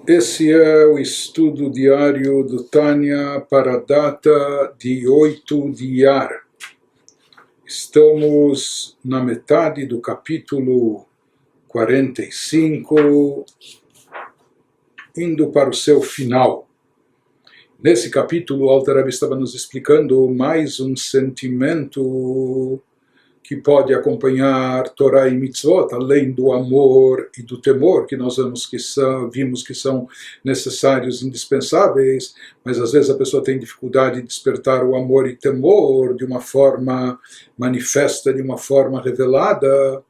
Esse é o estudo diário do Tânia para a data de 8 de Iyar. Estamos na metade do capítulo 45, indo para o seu final. Nesse capítulo, o Alter Rebbe estava nos explicando mais um sentimento que pode acompanhar Torá e Mitzvot, além do amor e do temor, que nós vimos que são necessários, indispensáveis, mas às vezes a pessoa tem dificuldade de despertar o amor e temor de uma forma manifesta, de uma forma revelada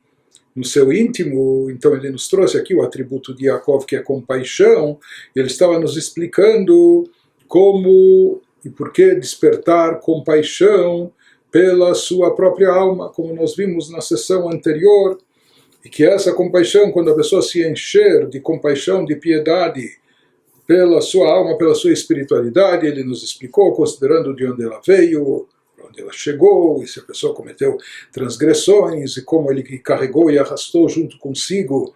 no seu íntimo. Então ele nos trouxe aqui o atributo de Yaakov, que é compaixão, e ele estava nos explicando como e por que despertar compaixão pela sua própria alma, como nós vimos na sessão anterior, e que essa compaixão, quando a pessoa se encher de compaixão, de piedade pela sua alma, pela sua espiritualidade, ele nos explicou, considerando de onde ela veio, onde ela chegou, e se a pessoa cometeu transgressões, e como ele carregou e arrastou junto consigo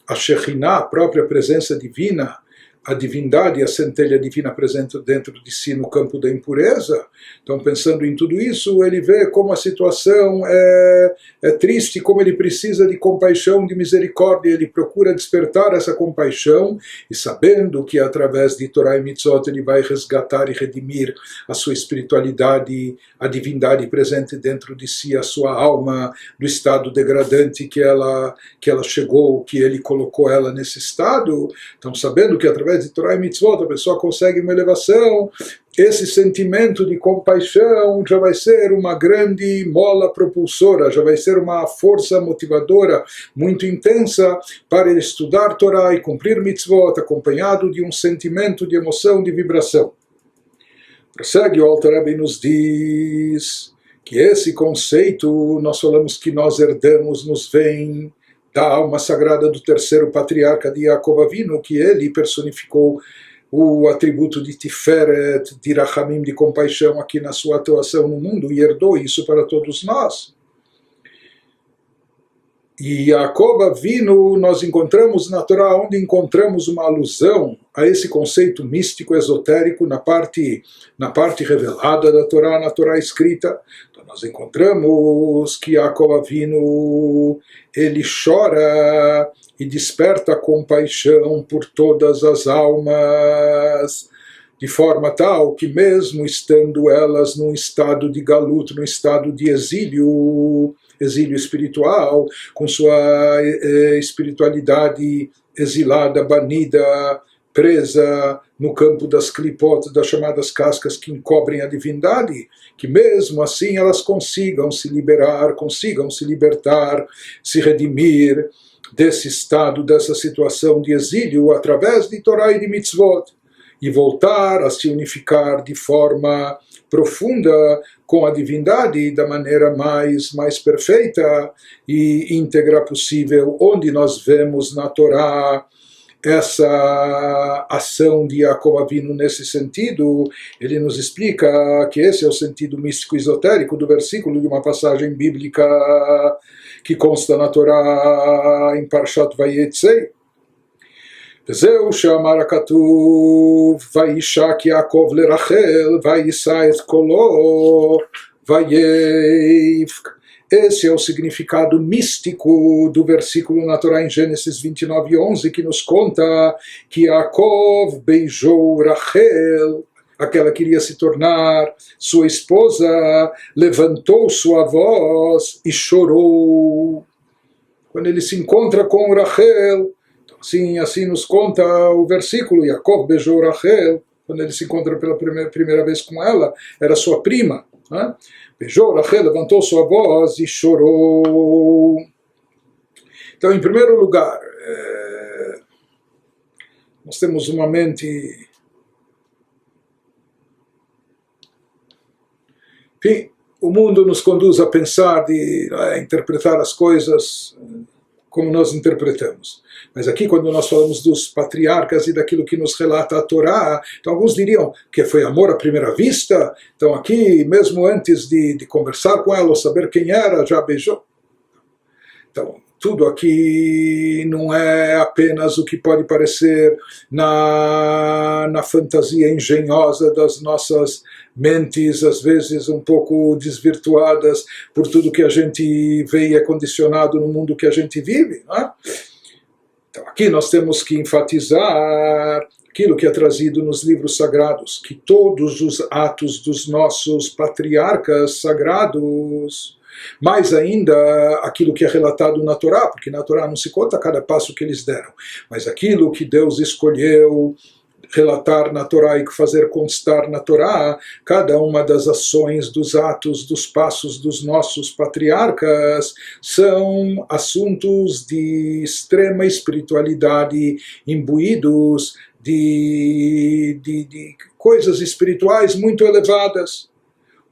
a Shekhinah, a própria presença divina, a divindade, a centelha divina presente dentro de si no campo da impureza. Então, pensando em tudo isso, ele vê como a situação é triste, como ele precisa de compaixão, de misericórdia. Ele procura despertar essa compaixão, e sabendo que através de Torá e Mitzvot ele vai resgatar e redimir a sua espiritualidade, a divindade presente dentro de si, a sua alma, do estado degradante que ela chegou, que ele colocou ela nesse estado. Então, sabendo que através de Torá e Mitzvot a pessoa consegue uma elevação, esse sentimento de compaixão já vai ser uma grande mola propulsora, já vai ser uma força motivadora muito intensa para ele estudar Torá e cumprir Mitzvot, acompanhado de um sentimento de emoção, de vibração. Prossegue o Alter Rebbe e nos diz que esse conceito, nós falamos que nós herdamos, nos vem da alma sagrada do terceiro patriarca de Yaakov Avinu, que ele personificou o atributo de Tiferet, de Rachamim, de compaixão aqui na sua atuação no mundo, e herdou isso para todos nós. E Yaakov Avinu nós encontramos na Torá, onde encontramos uma alusão a esse conceito místico, esotérico, na parte revelada da Torá, na Torá escrita. Então nós encontramos que Yaakov Avinu, ele chora e desperta compaixão por todas as almas, de forma tal que mesmo estando elas num estado de galuto, num estado de exílio espiritual, com sua espiritualidade exilada, banida, presa no campo das clipot, das chamadas cascas que encobrem a divindade, que mesmo assim elas consigam se liberar, consigam se libertar, se redimir desse estado, dessa situação de exílio, através de Torá e de Mitzvot, e voltar a se unificar de forma profunda com a divindade da maneira mais perfeita e íntegra possível, onde nós vemos na Torá essa ação de Yaakov Avinu nesse sentido. Ele nos explica que esse é o sentido místico esotérico do versículo de uma passagem bíblica que consta na Torá em Parshat Vayetzei. וזהו שאמר הכתוב וישק יעקב לרחל ויישא את קולו ויבך. Esse é o significado místico do versículo na Torá em Gênesis 29:11, que nos conta que Yaakov beijou Rachel, aquela que iria se tornar sua esposa, levantou sua voz e chorou. Quando ele se encontra com Rachel, assim nos conta o versículo, Yaakov beijou Rachel, quando ele se encontra pela primeira vez com ela, era sua prima, né? Beijou Rachel, levantou sua voz e chorou. Então, em primeiro lugar, nós temos uma mente... Enfim, o mundo nos conduz a pensar, a interpretar as coisas como nós interpretamos. Mas aqui, quando nós falamos dos patriarcas e daquilo que nos relata a Torá, então alguns diriam que foi amor à primeira vista. Então aqui, mesmo antes de conversar com ela ou saber quem era, já beijou. Então, tudo aqui não é apenas o que pode parecer na fantasia engenhosa das nossas mentes, às vezes um pouco desvirtuadas por tudo que a gente vê e é condicionado no mundo que a gente vive, não é? Então aqui nós temos que enfatizar aquilo que é trazido nos livros sagrados, que todos os atos dos nossos patriarcas sagrados, mais ainda aquilo que é relatado na Torá, porque na Torá não se conta cada passo que eles deram, mas aquilo que Deus escolheu relatar na Torá e fazer constar na Torá, cada uma das ações, dos atos, dos passos dos nossos patriarcas são assuntos de extrema espiritualidade, imbuídos de coisas espirituais muito elevadas.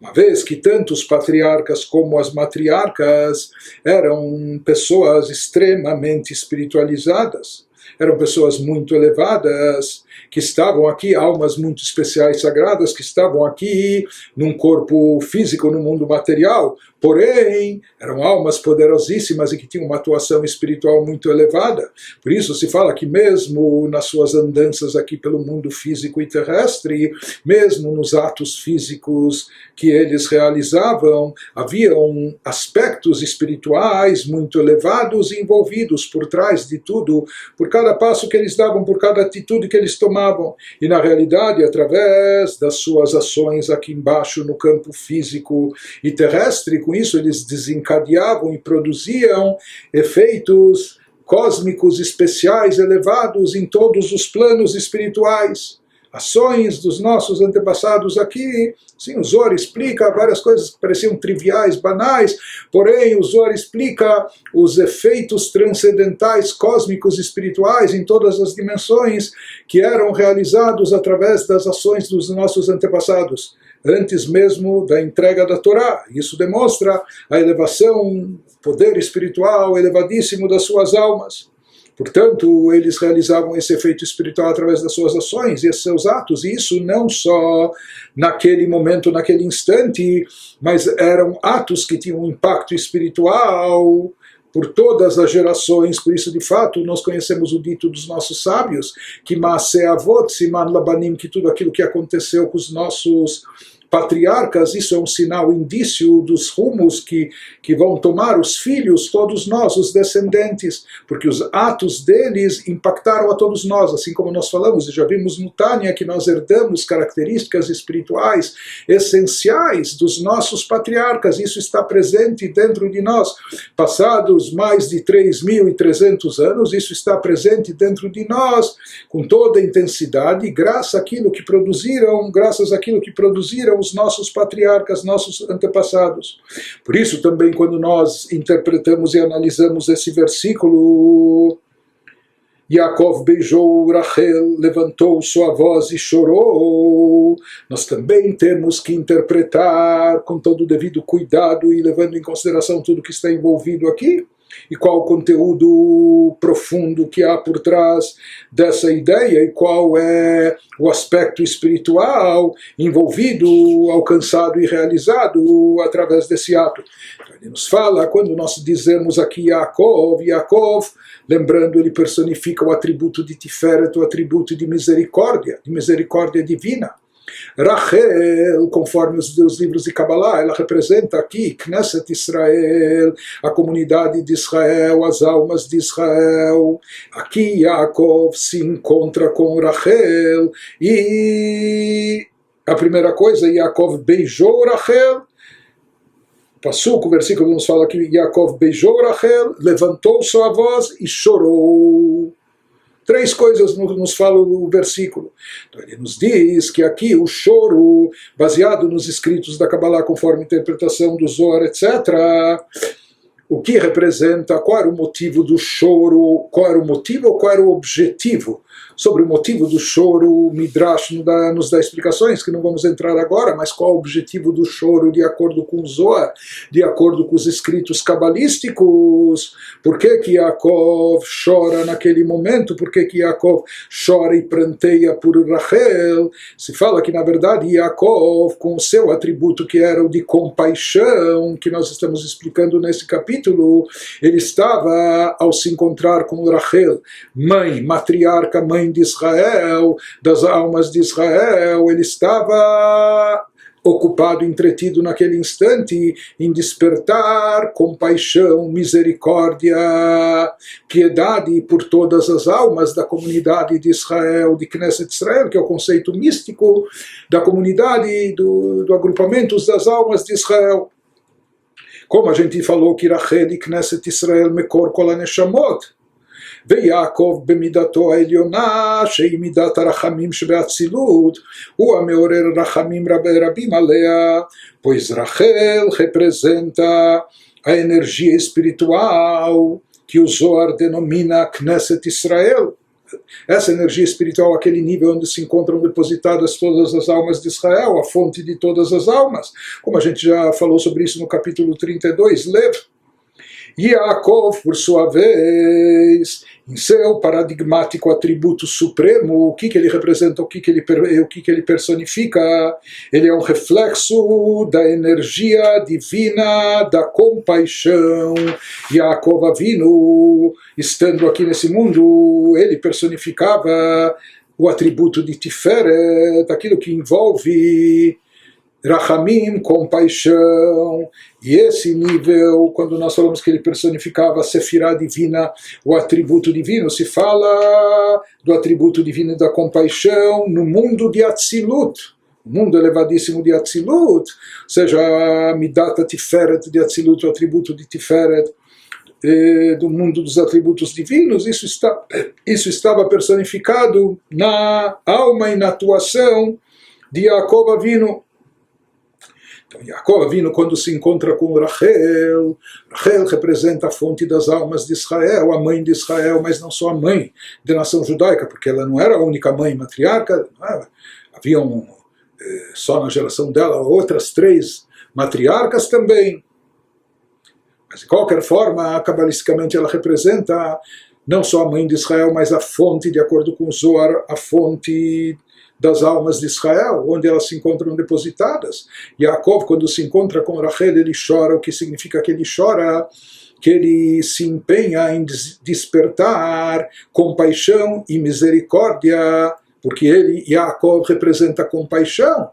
Uma vez que tanto os patriarcas como as matriarcas eram pessoas extremamente espiritualizadas, eram pessoas muito elevadas, que estavam aqui, almas muito especiais, sagradas, que estavam aqui num corpo físico, no mundo material, porém, eram almas poderosíssimas e que tinham uma atuação espiritual muito elevada. Por isso se fala que mesmo nas suas andanças aqui pelo mundo físico e terrestre, mesmo nos atos físicos que eles realizavam, haviam aspectos espirituais muito elevados envolvidos por trás de tudo, por cada passo que eles davam, por cada atitude que eles tomavam. E na realidade, através das suas ações aqui embaixo no campo físico e terrestre, com isso eles desencadeavam e produziam efeitos cósmicos especiais elevados em todos os planos espirituais. Ações dos nossos antepassados aqui, sim, o Zohar explica várias coisas que pareciam triviais, banais, porém o Zohar explica os efeitos transcendentais, cósmicos, espirituais em todas as dimensões que eram realizados através das ações dos nossos antepassados, antes mesmo da entrega da Torá. Isso demonstra a elevação, poder espiritual elevadíssimo das suas almas. Portanto, eles realizavam esse efeito espiritual através das suas ações e esses seus atos, e isso não só naquele momento, naquele instante, mas eram atos que tinham um impacto espiritual por todas as gerações. Por isso, de fato, nós conhecemos o dito dos nossos sábios, que Maaseh Avot Siman Labanim, que tudo aquilo que aconteceu com os nossos patriarcas, isso é um sinal, indício dos rumos que vão tomar os filhos, todos nós, os descendentes, porque os atos deles impactaram a todos nós, assim como nós falamos, e já vimos no Tânia que nós herdamos características espirituais essenciais dos nossos patriarcas, isso está presente dentro de nós. Passados mais de 3.300 anos, isso está presente dentro de nós, com toda a intensidade, graças àquilo que produziram os nossos patriarcas, nossos antepassados. Por isso também quando nós interpretamos e analisamos esse versículo, Yaakov beijou Rachel, levantou sua voz e chorou, nós também temos que interpretar com todo o devido cuidado e levando em consideração tudo que está envolvido aqui, e qual o conteúdo profundo que há por trás dessa ideia, e qual é o aspecto espiritual envolvido, alcançado e realizado através desse ato. Então, ele nos fala, quando nós dizemos aqui Yaakov, lembrando, ele personifica o atributo de Tiferet, o atributo de misericórdia divina. Rachel, conforme os livros de Kabbalah, ela representa aqui Knesset Israel, a comunidade de Israel, as almas de Israel. Aqui Yaakov se encontra com Rachel e a primeira coisa, Yaakov beijou Rachel. Passuco, o versículo nos fala que Yaakov beijou Rachel, levantou sua voz e chorou. Três coisas nos fala o versículo. Então ele nos diz que aqui o choro, baseado nos escritos da Kabbalah, conforme a interpretação do Zohar, etc., o que representa, qual era o motivo do choro, qual era o motivo ou qual era o objetivo Sobre o motivo do choro, o Midrash nos dá explicações, que não vamos entrar agora, mas qual é o objetivo do choro de acordo com o Zohar, de acordo com os escritos cabalísticos? Por que que Yaakov chora naquele momento? Por que que Yaakov chora e pranteia por Rachel? Se fala que, na verdade, Yaakov, com o seu atributo que era o de compaixão, que nós estamos explicando nesse capítulo, ele estava, ao se encontrar com Rachel, mãe, matriarca, mãe de Israel, das almas de Israel, ele estava ocupado, entretido naquele instante em despertar compaixão, misericórdia, piedade por todas as almas da comunidade de Israel, de Knesset Israel, que é o conceito místico da comunidade, do agrupamento das almas de Israel. Como a gente falou que Rachel e Knesset Israel mekor kol haneshamot, ויעקב במידתו העליונה שהיא מידת הרחמים שבאצילות הוא המעורר רחמים רבים עליה, pois Rachel representa a energia espiritual que o Zohar denomina Knesset Israel. Essa energia espiritual, aquele nível onde se encontram depositadas todas as almas de Israel, a fonte de todas as almas, como a gente já falou sobre isso no capítulo 32, Lev. Yaakov, por sua vez, em seu paradigmático atributo supremo, o que ele representa, o que ele personifica, ele é um reflexo da energia divina, da compaixão. Yaakov Avinu, estando aqui nesse mundo, ele personificava o atributo de Tiferet, aquilo que envolve Rachamim, compaixão, e esse nível, quando nós falamos que ele personificava a Sefirá divina, o atributo divino, se fala do atributo divino da compaixão no mundo de Atzilut, o mundo elevadíssimo de Atzilut, ou seja, a Midata Tiferet de Atzilut, o atributo de Tiferet, do mundo dos atributos divinos, isso estava personificado na alma e na atuação de Yaakov Avinu. Então, Yaakov Avinu, quando se encontra com Rachel, Rachel representa a fonte das almas de Israel, a mãe de Israel, mas não só a mãe da nação judaica, porque ela não era a única mãe matriarca, haviam só na geração dela outras 3 matriarcas também. Mas, de qualquer forma, cabalisticamente ela representa não só a mãe de Israel, mas a fonte, de acordo com o Zohar, a fonte das almas de Israel, onde elas se encontram depositadas. Yaakov, quando se encontra com Rachel, ele chora. O que significa que ele chora? Que ele se empenha em despertar compaixão e misericórdia, porque ele, Yaakov, representa compaixão,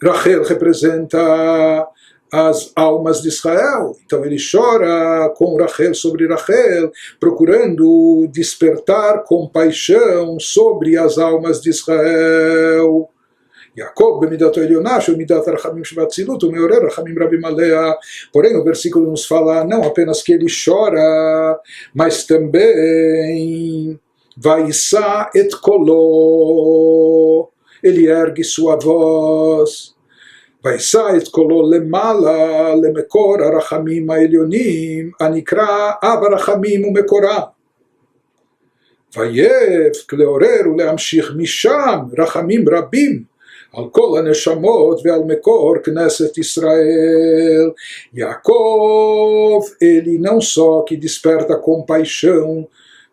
Rachel representa as almas de Israel. Então ele chora com Rachel sobre Rachel, procurando despertar compaixão sobre as almas de Israel. Yaakov bemidato elioná, shemidat rachamim shebatzilut, umeorer rachamim rabim alea. Porém, o versículo nos fala não apenas que ele chora, mas também vaisa et kolo, ele ergue sua voz. וישא את קולו למעלה למקור הרחמים העליונים הנקרא אב הרחמים ומקורם. ויבק לעורר ולהמשיך משם רחמים רבים על כל הנשמות ועל מקור כנסת ישראל. Yaakov, ele não só que desperta compaixão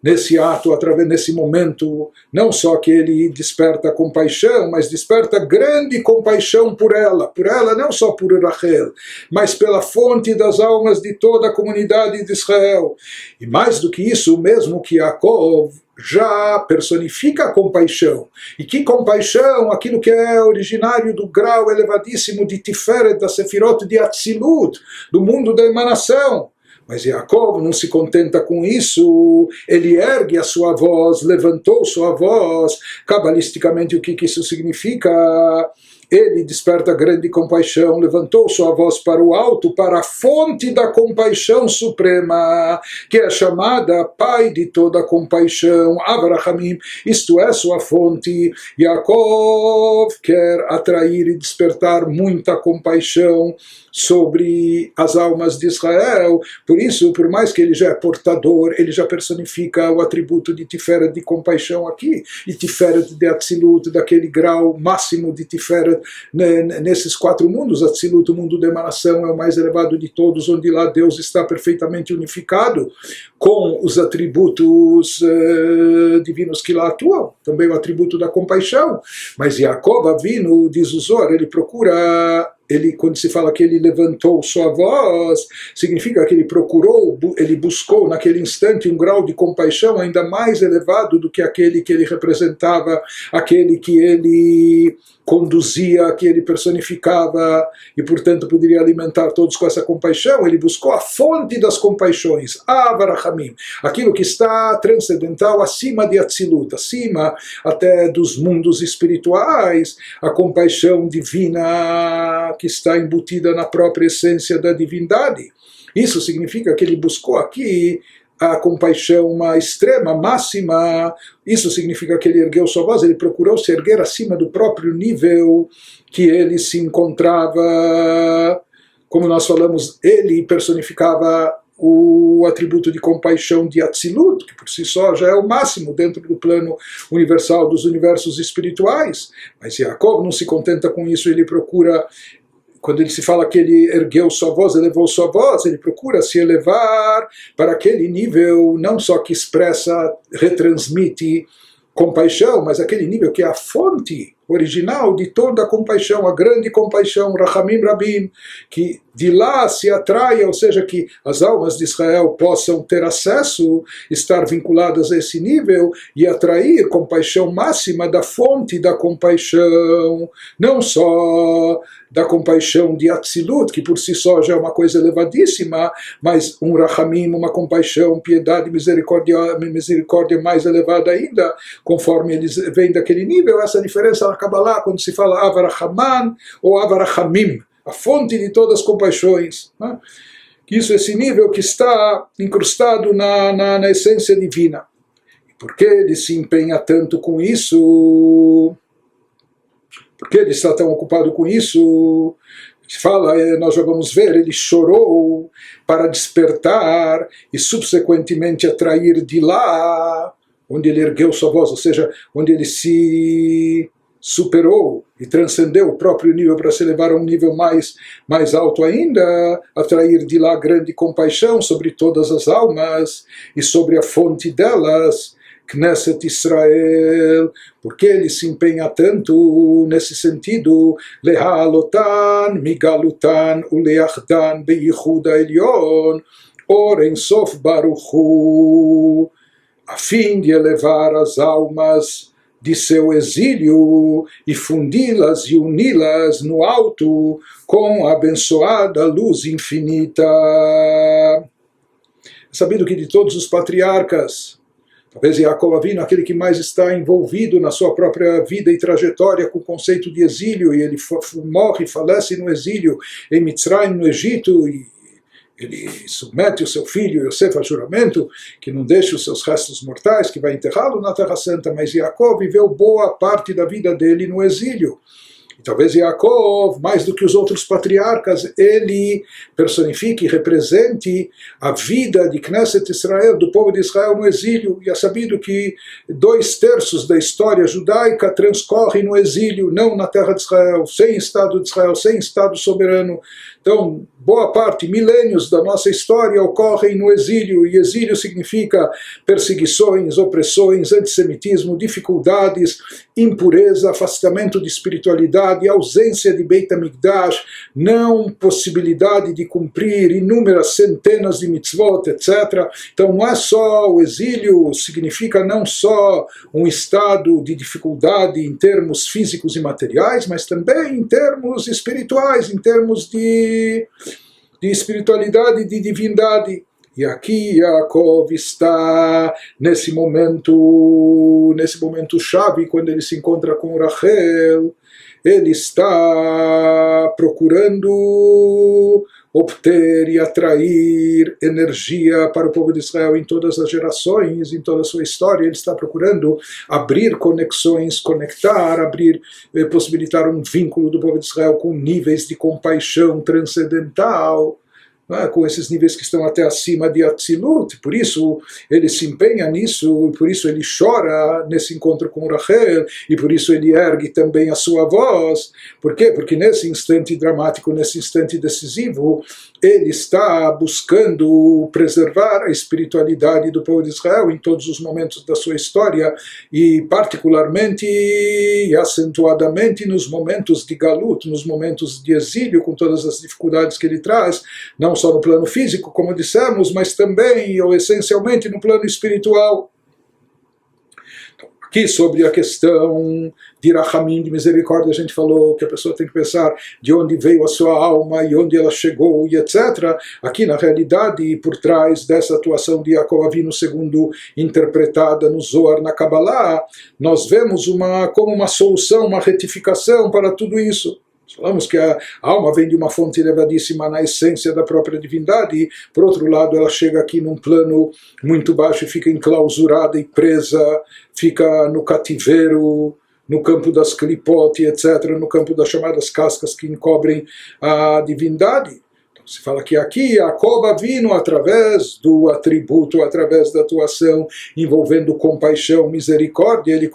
nesse ato, nesse momento, não só que ele desperta compaixão, mas desperta grande compaixão por ela não só por Rachel, mas pela fonte das almas de toda a comunidade de Israel. E mais do que isso, mesmo que Yaakov já personifica a compaixão. E que compaixão? Aquilo que é originário do grau elevadíssimo de Tiferet, da Sefirot de Atzilut, do mundo da emanação. Mas Yaakov não se contenta com isso, ele ergue a sua voz, levantou sua voz. Cabalisticamente, o que isso significa? Ele desperta grande compaixão, levantou sua voz para o alto, para a fonte da compaixão suprema, que é chamada Pai de toda compaixão, Avraham, isto é sua fonte. Yaakov quer atrair e despertar muita compaixão sobre as almas de Israel. Por isso, por mais que ele já é portador, ele já personifica o atributo de Tiferet, de compaixão aqui, e Tiferet de Atzilut, daquele grau máximo de Tiferet nesses 4 mundos. Atzilut, o mundo da emanação, é o mais elevado de todos, onde lá Deus está perfeitamente unificado com os atributos divinos que lá atuam, também o atributo da compaixão. Mas Yaakov Avinu, diz o Zohar, ele procura... quando se fala que ele levantou sua voz, significa que ele procurou, ele buscou naquele instante um grau de compaixão ainda mais elevado do que aquele que ele representava, aquele que ele conduzia, que ele personificava, e portanto poderia alimentar todos com essa compaixão. Ele buscou a fonte das compaixões, Avarachamim, aquilo que está transcendental, acima de Atzilut, acima até dos mundos espirituais, a compaixão divina que está embutida na própria essência da divindade. Isso significa que ele buscou aqui a compaixão uma extrema, máxima. Isso significa que ele ergueu sua voz, ele procurou se erguer acima do próprio nível que ele se encontrava. Como nós falamos, ele personificava o atributo de compaixão de Atzilut, que por si só já é o máximo dentro do plano universal dos universos espirituais. Mas Yaakov não se contenta com isso, ele procura... Quando ele se fala que ele ergueu sua voz, elevou sua voz, ele procura se elevar para aquele nível, não só que expressa, retransmite compaixão, mas aquele nível que é a fonte original de toda a compaixão, a grande compaixão, Rachamim Rabim, que de lá se atraia, ou seja, que as almas de Israel possam ter acesso, estar vinculadas a esse nível e atrair compaixão máxima da fonte da compaixão, não só da compaixão de Atzilut, que por si só já é uma coisa elevadíssima, mas um Rachamim, uma compaixão, piedade, misericórdia mais elevada ainda, conforme eles vêm daquele nível. Essa diferença na Kabbalah, quando se fala Avarachaman ou Avarachamim, a fonte de todas as compaixões, né? Isso, esse nível que está incrustado na essência divina. Por que ele se empenha tanto com isso? Por que ele está tão ocupado com isso? Se fala, nós já vamos ver, ele chorou para despertar e subsequentemente atrair de lá, onde ele ergueu sua voz, ou seja, onde ele se superou e transcendeu o próprio nível para se elevar a um nível mais alto ainda, atrair de lá grande compaixão sobre todas as almas e sobre a fonte delas, Knesset Israel. Porque ele se empenha tanto nesse sentido, Lehalotan, Migalutan, Uleachdan, Beyichud Elyon, Or Ein Sof Baruch Hu, a fim de elevar as almas de seu exílio e fundi-las e uni-las no alto com a abençoada luz infinita. É sabido que de todos os patriarcas, talvez Yaakov Avinu, aquele que mais está envolvido na sua própria vida e trajetória com o conceito de exílio, e ele morre, falece no exílio em Mitzrayim, no Egito, e ele submete o seu filho Yosef a juramento que não deixe os seus restos mortais, que vai enterrá-lo na Terra Santa. Mas Yaakov viveu boa parte da vida dele no exílio. E talvez Yaakov, mais do que os outros patriarcas, ele personifique e represente a vida de Knesset Israel, do povo de Israel no exílio. E é sabido que 2/3 da história judaica transcorre no exílio, não na terra de Israel, sem Estado de Israel, sem Estado soberano. Então, boa parte, milênios da nossa história ocorrem no exílio, e exílio significa perseguições, opressões, antissemitismo, dificuldades, impureza, afastamento de espiritualidade, ausência de Beit HaMikdash, não possibilidade de cumprir inúmeras centenas de mitzvot, etc. Então, não é só o exílio, significa não só um estado de dificuldade em termos físicos e materiais, mas também em termos espirituais, em termos de espiritualidade e de divindade. E aqui Yaakov está nesse momento chave, quando ele se encontra com Rachel. ele está procurando obter e atrair energia para o povo de Israel em todas as gerações, em toda a sua história. Ele está procurando abrir conexões, conectar, possibilitar um vínculo do povo de Israel com níveis de compaixão transcendental, com esses níveis que estão até acima de Atzilut. Por isso ele se empenha nisso, por isso ele chora nesse encontro com Rachel, e por isso ele ergue também a sua voz. Por quê? Porque nesse instante dramático, nesse instante decisivo, ele está buscando preservar a espiritualidade do povo de Israel em todos os momentos da sua história, e particularmente e acentuadamente nos momentos de galut, nos momentos de exílio, com todas as dificuldades que ele traz, não só no plano físico, como dissemos, mas também, ou essencialmente, no plano espiritual. Aqui, sobre a questão de Rachamim, de misericórdia, a gente falou que a pessoa tem que pensar de onde veio a sua alma e onde ela chegou, e etc. Aqui, na realidade, por trás dessa atuação de Yaakov Avinu, segundo interpretada no Zohar, na Kabbalah, nós vemos como uma solução, uma retificação para tudo isso. Falamos que a alma vem de uma fonte elevadíssima na essência da própria divindade, e, por outro lado, ela chega aqui num plano muito baixo e fica enclausurada e presa, fica no cativeiro, no campo das clipot, etc., no campo das chamadas cascas que encobrem a divindade. Então se fala que aqui Yaakov Avinu, através do atributo, através da atuação envolvendo compaixão, misericórdia, ele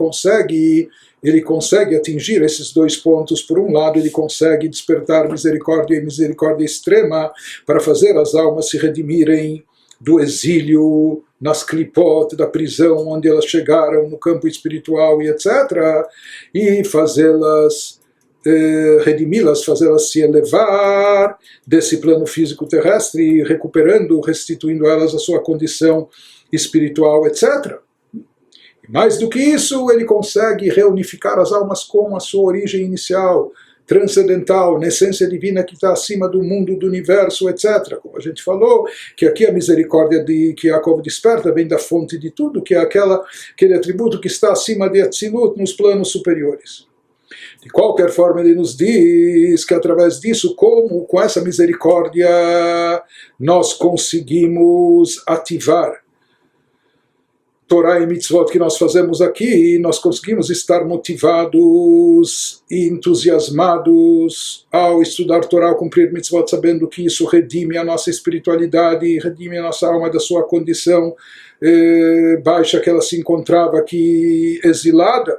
consegue atingir esses dois pontos. Por um lado, ele consegue despertar misericórdia e misericórdia extrema para fazer as almas se redimirem do exílio, nas clipot, da prisão onde elas chegaram, no campo espiritual e etc., e fazê-las redimi-las, fazê-las se elevar desse plano físico terrestre, recuperando, restituindo a elas a sua condição espiritual, etc. Mais do que isso, ele consegue reunificar as almas com a sua origem inicial, transcendental, na essência divina que está acima do mundo, do universo, etc. Como a gente falou, que aqui a misericórdia que Yaakov desperta vem da fonte de tudo, que é aquele atributo que está acima de Atzilut, nos planos superiores. De qualquer forma, ele nos diz que através disso, como com essa misericórdia, nós conseguimos ativar Torá e Mitzvot que nós fazemos aqui, nós conseguimos estar motivados e entusiasmados ao estudar Torá, ao cumprir Mitzvot, sabendo que isso redime a nossa espiritualidade, redime a nossa alma da sua condição baixa que ela se encontrava aqui exilada.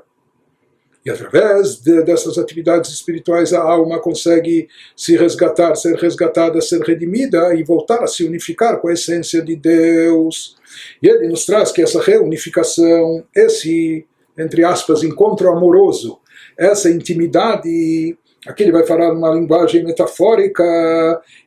E através dessas atividades espirituais a alma consegue se resgatar, ser resgatada, ser redimida e voltar a se unificar com a essência de Deus. E ele nos traz que essa reunificação, esse, entre aspas, encontro amoroso, essa intimidade, aqui ele vai falar numa linguagem metafórica,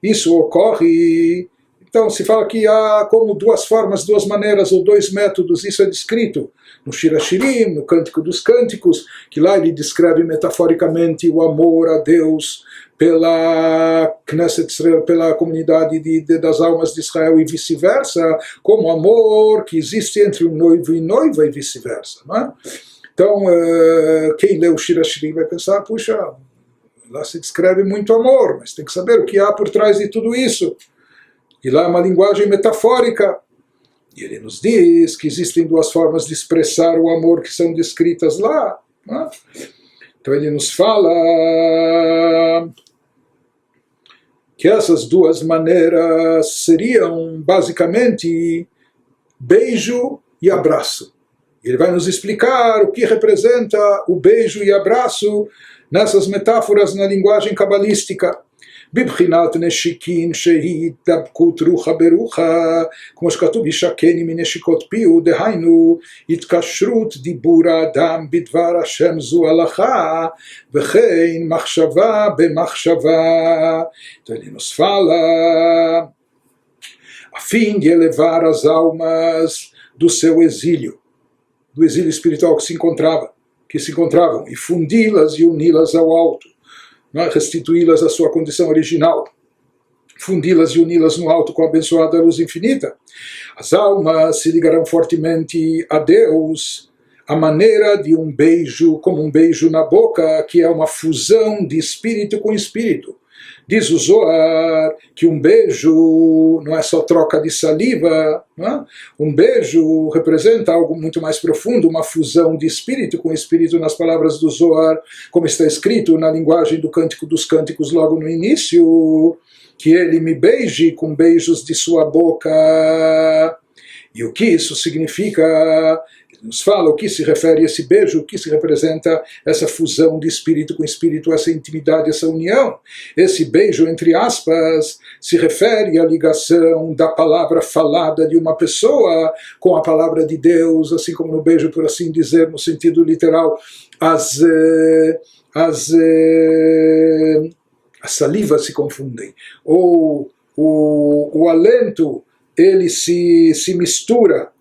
isso ocorre. Então se fala que há como duas formas, duas maneiras ou dois métodos, isso é descrito no Shir HaShirim, no Cântico dos Cânticos, que lá ele descreve metaforicamente o amor a Deus pela Knesset Israel, pela comunidade das almas de Israel e vice-versa, como amor que existe entre um noivo e noiva e vice-versa. Não é? Então, quem lê o Shir HaShirim vai pensar, puxa, lá se descreve muito amor, mas tem que saber o que há por trás de tudo isso. E lá é uma linguagem metafórica. E ele nos diz que existem duas formas de expressar o amor que são descritas lá. Né? Então ele nos fala que essas duas maneiras seriam basicamente beijo e abraço. Ele vai nos explicar o que representa o beijo e abraço nessas metáforas na linguagem cabalística. בבחינת נשיקין שהיא התדבקות רוחה ברוחה, כמו שכתוב ישקני מנשיקות פיהו, דהיינו התקשרות דיבור האדם בדבר השם זו הלכה, וכן מחשבה במחשבה. Ele nos fala a fim de elevar as almas do seu exílio, do exílio espiritual que se encontravam, e fundi-las e uni-las ao alto. Restituí-las à sua condição original, fundi-las e uni-las no alto com a abençoada luz infinita. As almas se ligarão fortemente a Deus a maneira de um beijo, como um beijo na boca, que é uma fusão de espírito com espírito. Diz o Zohar que um beijo não é só troca de saliva, não é? Um beijo representa algo muito mais profundo, uma fusão de espírito com espírito, nas palavras do Zohar, como está escrito na linguagem do Cântico dos Cânticos logo no início, que ele me beije com beijos de sua boca. E o que isso significa? Nos fala o que se refere a esse beijo, o que se representa essa fusão de espírito com espírito, essa intimidade, essa união. Esse beijo, entre aspas, se refere à ligação da palavra falada de uma pessoa com a palavra de Deus, assim como no beijo, por assim dizer, no sentido literal, as salivas se confundem, ou o alento, ele se mistura.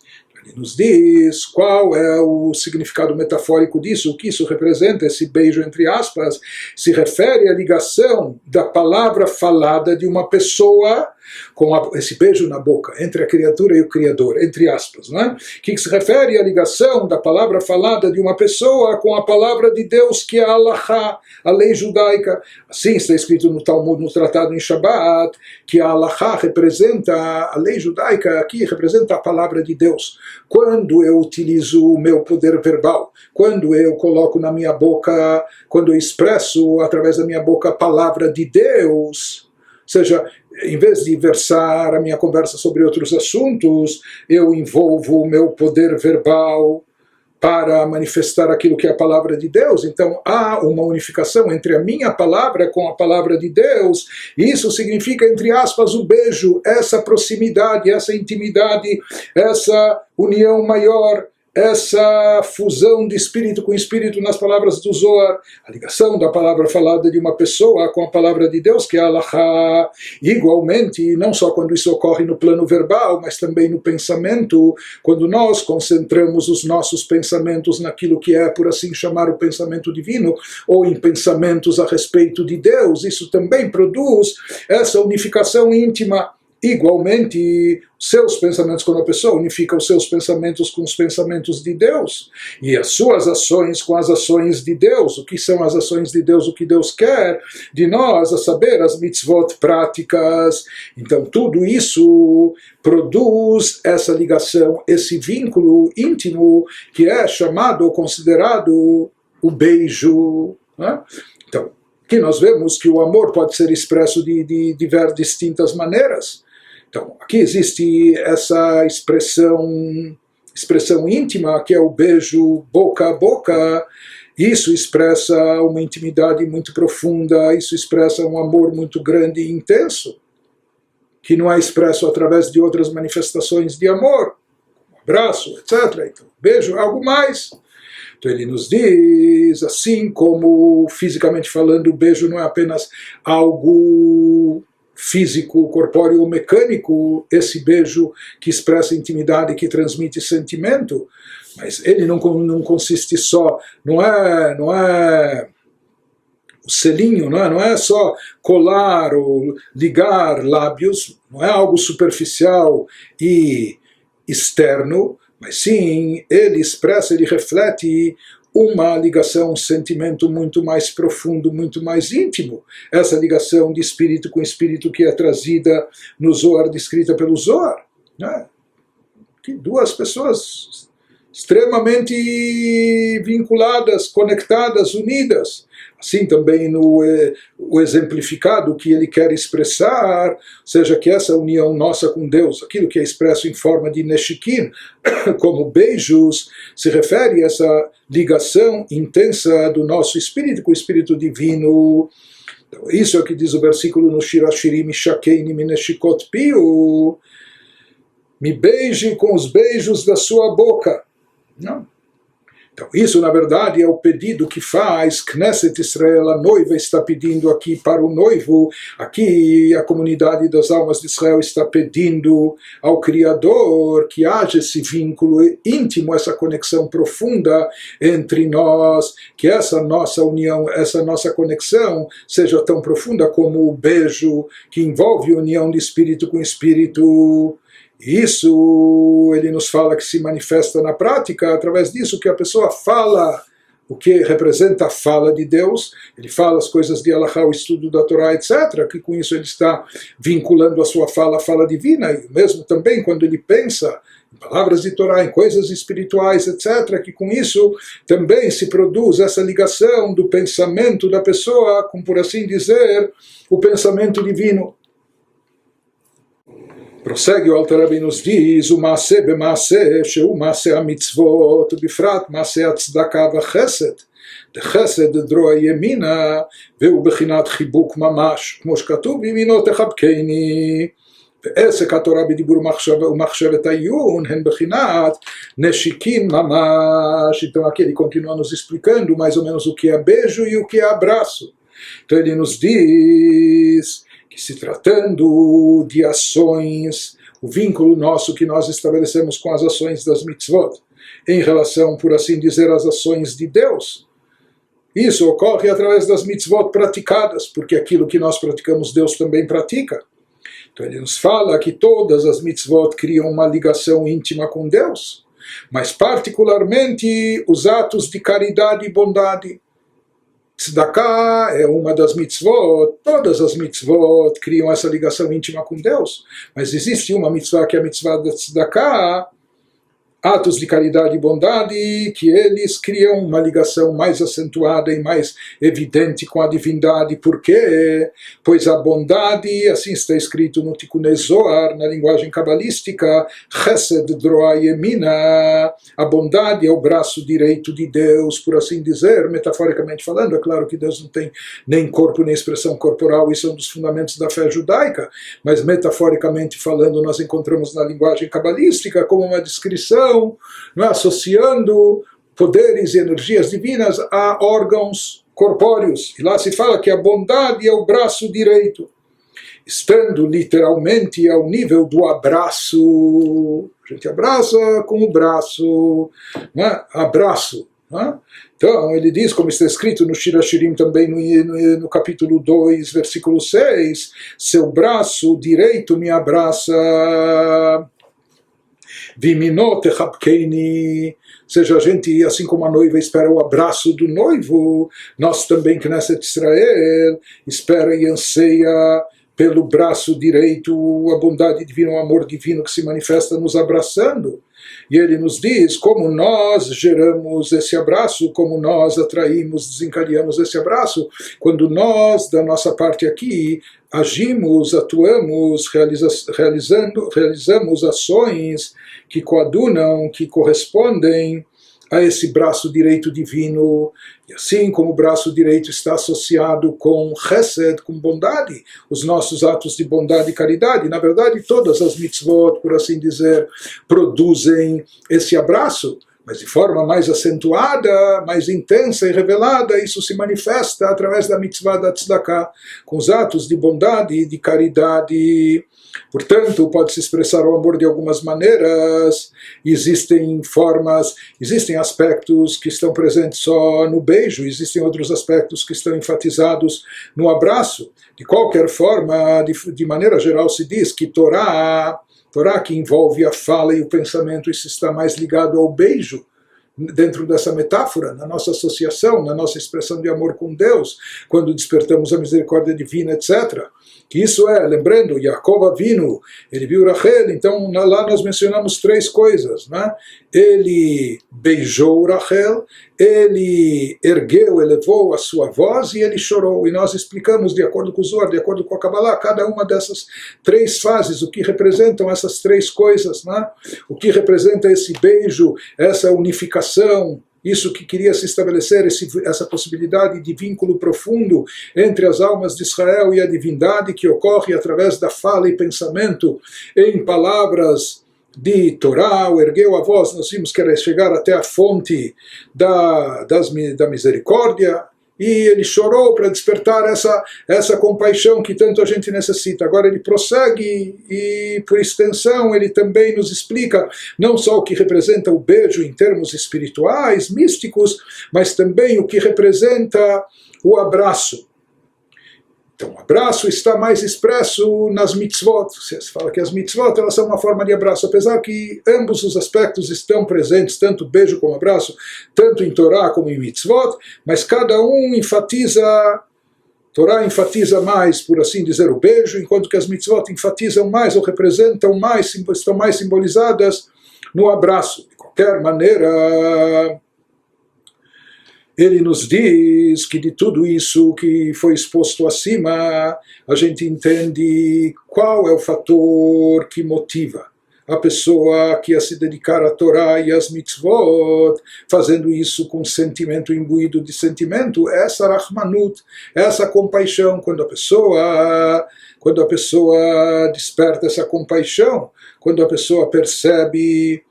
Ele nos diz qual é o significado metafórico disso, o que isso representa, esse beijo entre aspas, se refere à ligação da palavra falada de uma pessoa com esse beijo na boca, entre a criatura e o Criador, entre aspas, não é? Que se refere à ligação da palavra falada de uma pessoa com a palavra de Deus, que é a Halachá, a lei judaica. Assim está escrito no Talmud, no tratado em Shabbat, que a Halachá representa, a lei judaica aqui representa a palavra de Deus. Quando eu utilizo o meu poder verbal, quando eu coloco na minha boca, quando eu expresso através da minha boca a palavra de Deus, ou seja, em vez de versar a minha conversa sobre outros assuntos, eu envolvo o meu poder verbal para manifestar aquilo que é a palavra de Deus. Então há uma unificação entre a minha palavra com a palavra de Deus. Isso significa, entre aspas, o beijo, essa proximidade, essa intimidade, essa união maior, essa fusão de espírito com espírito, nas palavras do Zohar, a ligação da palavra falada de uma pessoa com a palavra de Deus, que é a Halachá. Igualmente, não só quando isso ocorre no plano verbal, mas também no pensamento, quando nós concentramos os nossos pensamentos naquilo que é, por assim chamar, o pensamento divino, ou em pensamentos a respeito de Deus, isso também produz essa unificação íntima. Igualmente, seus pensamentos, quando a pessoa unifica os seus pensamentos com os pensamentos de Deus, e as suas ações com as ações de Deus, o que são as ações de Deus, o que Deus quer de nós, a saber, as mitzvot práticas. Então, tudo isso produz essa ligação, esse vínculo íntimo, que é chamado ou considerado o beijo, né? Então, aqui nós vemos que o amor pode ser expresso de distintas maneiras. Então, aqui existe essa expressão íntima, que é o beijo boca a boca. Isso expressa uma intimidade muito profunda, isso expressa um amor muito grande e intenso, que não é expresso através de outras manifestações de amor, um abraço, etc. Então, beijo é algo mais. Então ele nos diz, assim como fisicamente falando, o beijo não é apenas algo físico, corpóreo ou mecânico, esse beijo que expressa intimidade, que transmite sentimento, mas ele não consiste só, não é o selinho, não é só colar ou ligar lábios, não é algo superficial e externo, mas sim, ele expressa, ele reflete uma ligação, um sentimento muito mais profundo, muito mais íntimo. Essa ligação de espírito com espírito que é trazida no Zohar, descrita pelo Zohar, né? Que duas pessoas extremamente vinculadas, conectadas, unidas. Assim também o exemplificado que ele quer expressar, ou seja, que essa união nossa com Deus, aquilo que é expresso em forma de neshikim, como beijos, se refere a essa ligação intensa do nosso espírito com o espírito divino. Então, isso é o que diz o versículo no Shir Hashirim, Mishakeini mineshikot piu, me beije com os beijos da sua boca. Não? Então, isso, na verdade, é o pedido que faz Knesset Israel, a noiva está pedindo aqui para o noivo, aqui a comunidade das almas de Israel está pedindo ao Criador que haja esse vínculo íntimo, essa conexão profunda entre nós, que essa nossa união, essa nossa conexão seja tão profunda como o beijo que envolve a união de espírito com espírito. E isso ele nos fala que se manifesta na prática através disso que a pessoa fala o que representa a fala de Deus, ele fala as coisas de Halachá, o estudo da Torá, etc., que com isso ele está vinculando a sua fala à fala divina, e mesmo também quando ele pensa em palavras de Torá, em coisas espirituais, etc., que com isso também se produz essa ligação do pensamento da pessoa com, por assim dizer, o pensamento divino. Prossegue o Alter Rebbe nos diz, o Maaseh b'Maaseh, sheu Maaseh HaMitzvot, bifrat Maaseh HaTzedakah v'Chesed, דחסד דרוע ימינה, והוא בחינת חיבוק ממש, כמו שכתוב, ימינו תחבקני, ועסק התורה בדיבור ומחשבת העיון, הן בחינת נשיקים ממש. Então aqui ele continua nos explicando mais ou menos o que é beijo e o que é abraço. Então ele nos diz que se tratando de ações, o vínculo nosso que nós estabelecemos com as ações das mitzvot, em relação, por assim dizer, às ações de Deus, isso ocorre através das mitzvot praticadas, porque aquilo que nós praticamos Deus também pratica. Então ele nos fala que todas as mitzvot criam uma ligação íntima com Deus, mas particularmente os atos de caridade e bondade. Tzedakah é uma das mitzvot, todas as mitzvot criam essa ligação íntima com Deus, mas existe uma mitzvah que é a mitzvah da Tzedakah, atos de caridade e bondade, que eles criam uma ligação mais acentuada e mais evidente com a divindade. Por quê? Pois a bondade, assim está escrito no Tikkunei Zohar, na linguagem cabalística, Chesed Droa Yemina, a bondade é o braço direito de Deus, por assim dizer, metaforicamente falando. É claro que Deus não tem nem corpo nem expressão corporal, isso é um dos fundamentos da fé judaica, mas metaforicamente falando, nós encontramos na linguagem cabalística como uma descrição, não é, associando poderes e energias divinas a órgãos corpóreos. E lá se fala que a bondade é o braço direito, estando literalmente ao nível do abraço. A gente abraça com o braço, não é? Abraço. Não é? Então ele diz, como está escrito no Shir HaShirim também no capítulo 2, versículo 6, seu braço direito me abraça. Vimino techabkeini, seja, a gente, assim como a noiva espera o abraço do noivo, nós também, Knesset Israel, espera e anseia pelo braço direito a bondade divina, o amor divino que se manifesta nos abraçando. E ele nos diz como nós geramos esse abraço, como nós atraímos, desencadeamos esse abraço, quando nós, da nossa parte aqui, agimos, atuamos, realizamos ações que coadunam, que correspondem a esse braço direito divino. E assim como o braço direito está associado com chesed, com bondade, os nossos atos de bondade e caridade, na verdade todas as mitzvot, por assim dizer, produzem esse abraço, mas de forma mais acentuada, mais intensa e revelada, isso se manifesta através da mitzvah da tzedakah, com os atos de bondade e de caridade. Portanto, pode-se expressar o amor de algumas maneiras, existem formas, existem aspectos que estão presentes só no beijo, existem outros aspectos que estão enfatizados no abraço. De qualquer forma, de maneira geral, se diz que Torá que envolve a fala e o pensamento, isso está mais ligado ao beijo, dentro dessa metáfora, na nossa associação, na nossa expressão de amor com Deus, quando despertamos a misericórdia divina, etc. Que isso é, lembrando, Yaakov Avinu, ele viu Rachel, então lá nós mencionamos três coisas, né? Ele beijou Rachel, ele ergueu, elevou a sua voz e ele chorou. E nós explicamos, de acordo com o Zohar, de acordo com a Kabbalah, cada uma dessas três fases, o que representam essas três coisas, né? O que representa esse beijo, essa unificação, isso que queria se estabelecer, essa possibilidade de vínculo profundo entre as almas de Israel e a divindade que ocorre através da fala e pensamento em palavras de Torá, ergueu a voz, nós vimos que era chegar até a fonte da misericórdia, e ele chorou para despertar essa compaixão que tanto a gente necessita. Agora ele prossegue e, por extensão, ele também nos explica não só o que representa o beijo em termos espirituais, místicos, mas também o que representa o abraço. Então, o abraço está mais expresso nas mitzvot. Você fala que as mitzvot elas são uma forma de abraço, apesar que ambos os aspectos estão presentes, tanto beijo como abraço, tanto em Torá como em mitzvot, mas cada um enfatiza, Torá enfatiza mais, por assim dizer, o beijo, enquanto que as mitzvot enfatizam mais ou representam mais, estão mais simbolizadas no abraço. De qualquer maneira, ele nos diz que de tudo isso que foi exposto acima, a gente entende qual é o fator que motiva a pessoa que a se dedicar à Torá e às mitzvot, fazendo isso com sentimento imbuído de sentimento, essa rahmanut, essa compaixão, quando a pessoa desperta essa compaixão, quando a pessoa percebe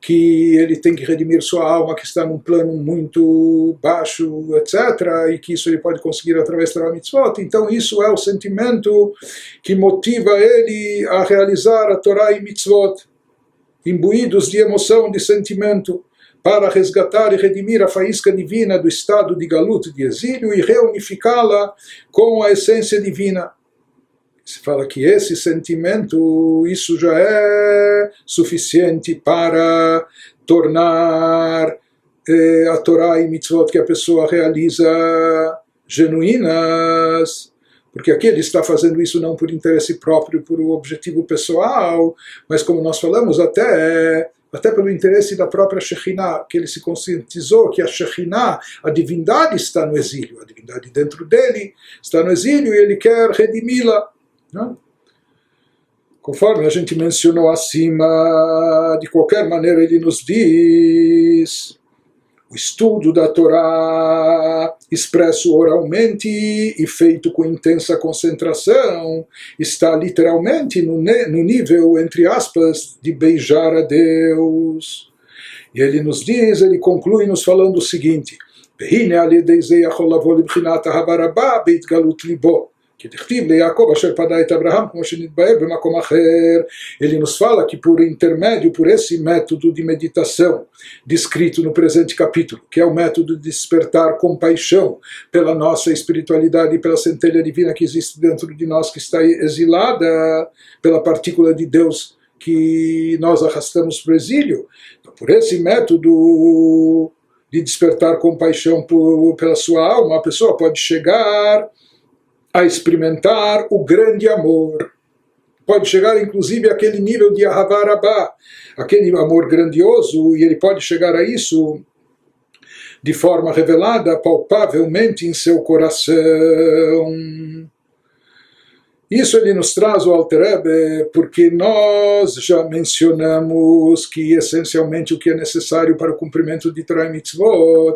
que ele tem que redimir sua alma, que está num plano muito baixo, etc., e que isso ele pode conseguir através da mitzvot. Então isso é o sentimento que motiva ele a realizar a Torá e mitzvot, imbuídos de emoção, de sentimento, para resgatar e redimir a faísca divina do estado de galut, de exílio, e reunificá-la com a essência divina. Se fala que esse sentimento, isso já é suficiente para tornar a Torá e mitzvot que a pessoa realiza genuínas, porque aqui ele está fazendo isso não por interesse próprio, por um objetivo pessoal, mas como nós falamos, até pelo interesse da própria Shekhinah, que ele se conscientizou que a Shekhinah, a divindade está no exílio, a divindade dentro dele está no exílio e ele quer redimi-la. Não? Conforme a gente mencionou acima, de qualquer maneira ele nos diz, o estudo da Torá, expresso oralmente e feito com intensa concentração, está literalmente no nível, entre aspas, de beijar a Deus. E ele nos diz, ele conclui nos falando o seguinte, והנה על ידי זה יכול לבוא לבחינת אהבה רבה בהתגלות ליבו. Que דכתיב ליעקב אשר פדה את אברהם כמו שנתבהר במקום אחר. Ele nos fala que por intermédio, por esse método de meditação descrito no presente capítulo, que é o método de despertar compaixão pela nossa espiritualidade e pela centelha divina que existe dentro de nós, que está exilada pela partícula de Deus que nós arrastamos para o exílio. Então, por esse método de despertar compaixão pela sua alma, a pessoa pode chegar a experimentar o grande amor. Pode chegar, inclusive, àquele nível de Ahavá Rabá, aquele amor grandioso, e ele pode chegar a isso de forma revelada, palpavelmente em seu coração. Isso ele nos traz, o Alter Rebbe, porque nós já mencionamos que, essencialmente, o que é necessário para o cumprimento de Torá e Mitzvot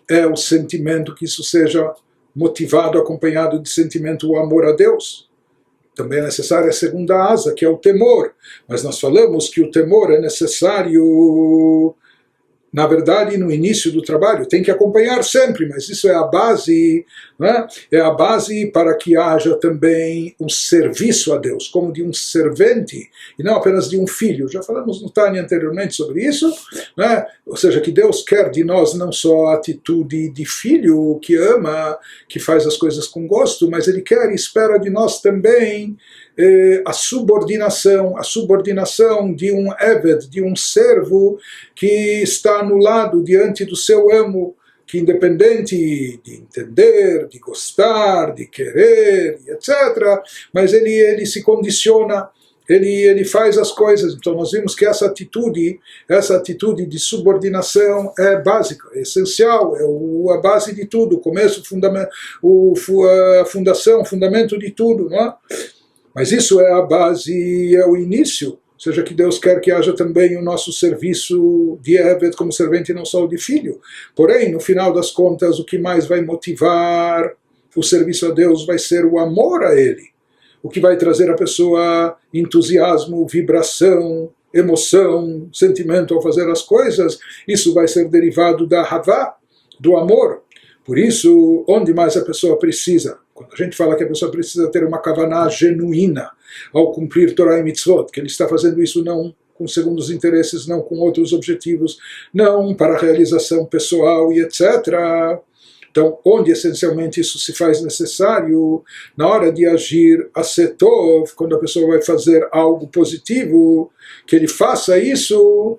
é o sentimento, que isso seja motivado, acompanhado de sentimento, o amor a Deus. Também é necessária a segunda asa, que é o temor. Mas nós falamos que o temor é necessário, na verdade, no início do trabalho. Tem que acompanhar sempre, mas isso é a base, né? É a base para que haja também um serviço a Deus, como de um servente, e não apenas de um filho. Já falamos no Tânia anteriormente sobre isso, né? Ou seja, que Deus quer de nós não só a atitude de filho que ama, que faz as coisas com gosto, mas Ele quer e espera de nós também a subordinação de um Eved, de um servo que está anulado diante do seu amo, que independente de entender, de gostar, de querer, etc., mas ele se condiciona, ele faz as coisas. Então nós vimos que essa atitude de subordinação é básica, é essencial, é a base de tudo, o começo, a fundação, o fundamento de tudo, não é? Mas isso é a base, é o início. Ou seja, que Deus quer que haja também o nosso serviço de Eved como servente, não só o de filho. Porém, no final das contas, o que mais vai motivar o serviço a Deus vai ser o amor a Ele. O que vai trazer à pessoa entusiasmo, vibração, emoção, sentimento ao fazer as coisas, isso vai ser derivado da Havá, do amor. Por isso, onde mais a pessoa precisa? Quando a gente fala que a pessoa precisa ter uma kavaná genuína ao cumprir Torá e Mitzvot, que ele está fazendo isso não com segundos interesses, não com outros objetivos, não para a realização pessoal e etc., Então, onde essencialmente isso se faz necessário? Na hora de agir asetov, quando a pessoa vai fazer algo positivo, que ele faça isso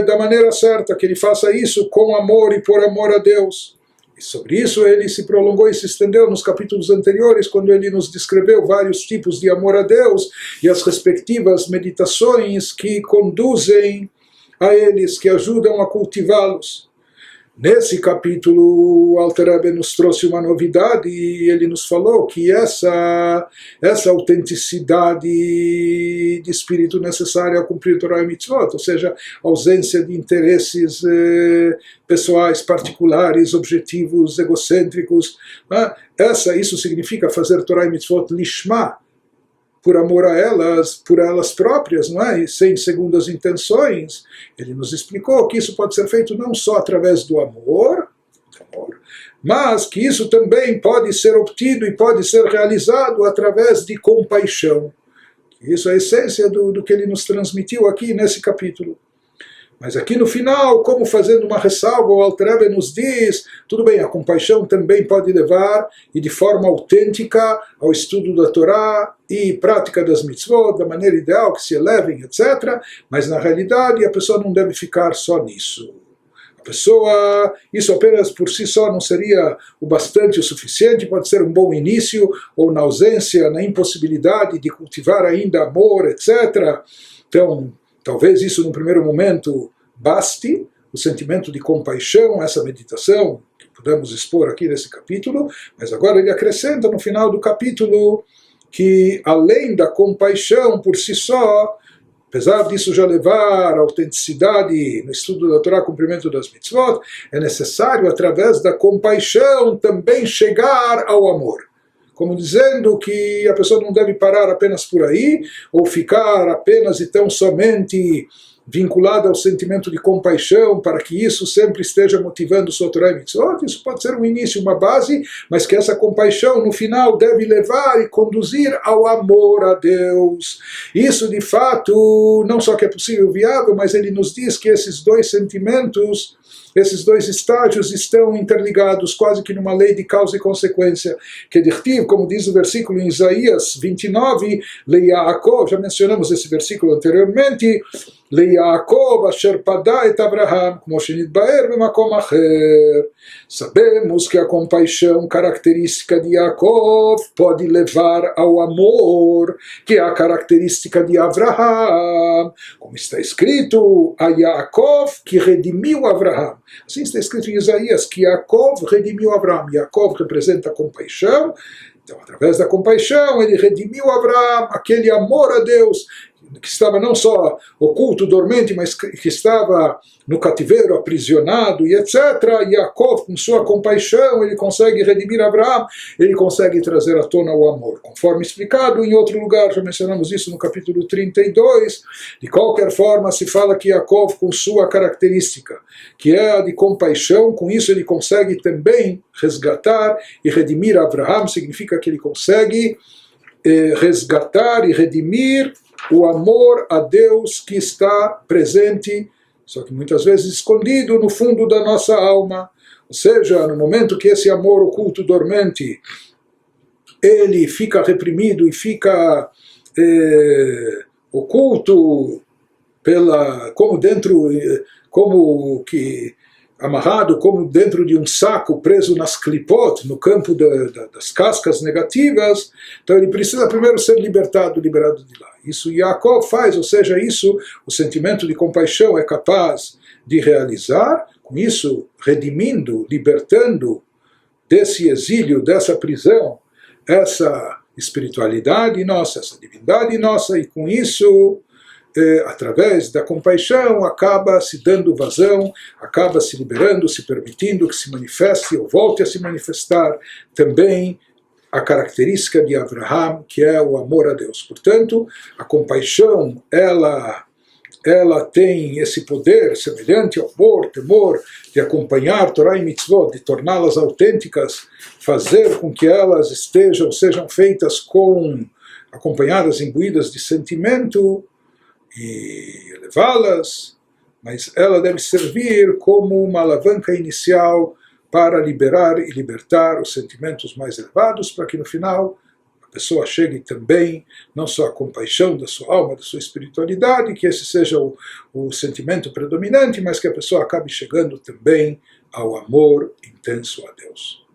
da maneira certa, que ele faça isso com amor e por amor a Deus. E sobre isso ele se prolongou e se estendeu nos capítulos anteriores, quando ele nos descreveu vários tipos de amor a Deus e as respectivas meditações que conduzem a eles, que ajudam a cultivá-los. Nesse capítulo, o Alter Rebbe nos trouxe uma novidade e ele nos falou que essa autenticidade de espírito necessária a cumprir Torah e Mitzvot, ou seja, ausência de interesses pessoais, particulares, objetivos egocêntricos, isso significa fazer Torah e Mitzvot lishma, por amor a elas, por elas próprias, não é? E sem segundas intenções. Ele nos explicou que isso pode ser feito não só através do amor, mas que isso também pode ser obtido e pode ser realizado através de compaixão. Isso é a essência do que ele nos transmitiu aqui nesse capítulo. Mas aqui no final, como fazendo uma ressalva, o Alter Rebbe nos diz, tudo bem, a compaixão também pode levar, e de forma autêntica, ao estudo da Torá e prática das mitzvot, da maneira ideal, que se elevem, etc. Mas na realidade a pessoa não deve ficar só nisso. A pessoa, isso apenas por si só não seria o bastante, o suficiente, pode ser um bom início, ou na ausência, na impossibilidade de cultivar ainda amor, etc. Então, talvez isso, num primeiro momento, baste, o sentimento de compaixão, essa meditação que podemos expor aqui nesse capítulo, mas agora ele acrescenta no final do capítulo que, além da compaixão por si só, apesar disso já levar a autenticidade no estudo da Torá, cumprimento das mitzvot, é necessário, através da compaixão, também chegar ao amor. Como dizendo que a pessoa não deve parar apenas por aí, ou ficar apenas e tão somente vinculada ao sentimento de compaixão, para que isso sempre esteja motivando sua Torá e Mitzvot. Isso pode ser um início, uma base, mas que essa compaixão no final deve levar e conduzir ao amor a Deus. Isso de fato, não só que é possível, viável, mas ele nos diz que esses dois sentimentos, esses dois estágios estão interligados, quase que numa lei de causa e consequência. Que dirtiv, como diz o versículo em Isaías 29, Le'Yaakov, já mencionamos esse versículo anteriormente, Le'Yaakov asher pada et Abraham, como shenitbaer b'makom acher. Sabemos que a compaixão característica de Yaakov pode levar ao amor, que é a característica de Abraham, como está escrito, a Yaakov que redimiu Abraham. Assim está escrito em Isaías, que Yaakov redimiu Abraham. Yaakov representa a compaixão, então através da compaixão ele redimiu Abraham, aquele amor a Deus, que estava não só oculto, dormente, mas que estava no cativeiro, aprisionado e etc. Yaakov, com sua compaixão, ele consegue redimir Abraham, ele consegue trazer à tona o amor. Conforme explicado em outro lugar, já mencionamos isso no capítulo 32, de qualquer forma se fala que Yaakov, com sua característica, que é a de compaixão, com isso ele consegue também resgatar e redimir Abraham, significa que ele consegue resgatar e redimir o amor a Deus que está presente, só que muitas vezes escondido no fundo da nossa alma. Ou seja, no momento que esse amor oculto, dormente, ele fica reprimido e fica oculto como que amarrado como dentro de um saco preso nas clipot, no campo das cascas negativas, então ele precisa primeiro ser liberado de lá. Isso Yaakov faz, ou seja, isso o sentimento de compaixão é capaz de realizar, com isso redimindo, libertando desse exílio, dessa prisão, essa espiritualidade nossa, essa divindade nossa, e com isso através da compaixão, acaba se dando vazão, acaba se liberando, se permitindo que se manifeste ou volte a se manifestar também a característica de Abraham, que é o amor a Deus. Portanto, a compaixão, ela tem esse poder semelhante ao amor, temor, de acompanhar Torá e Mitzvot, de torná-las autênticas, fazer com que elas sejam feitas acompanhadas, imbuídas de sentimento, e elevá-las, mas ela deve servir como uma alavanca inicial para liberar e libertar os sentimentos mais elevados, para que no final a pessoa chegue também, não só à compaixão da sua alma, da sua espiritualidade, que esse seja o sentimento predominante, mas que a pessoa acabe chegando também ao amor intenso a Deus.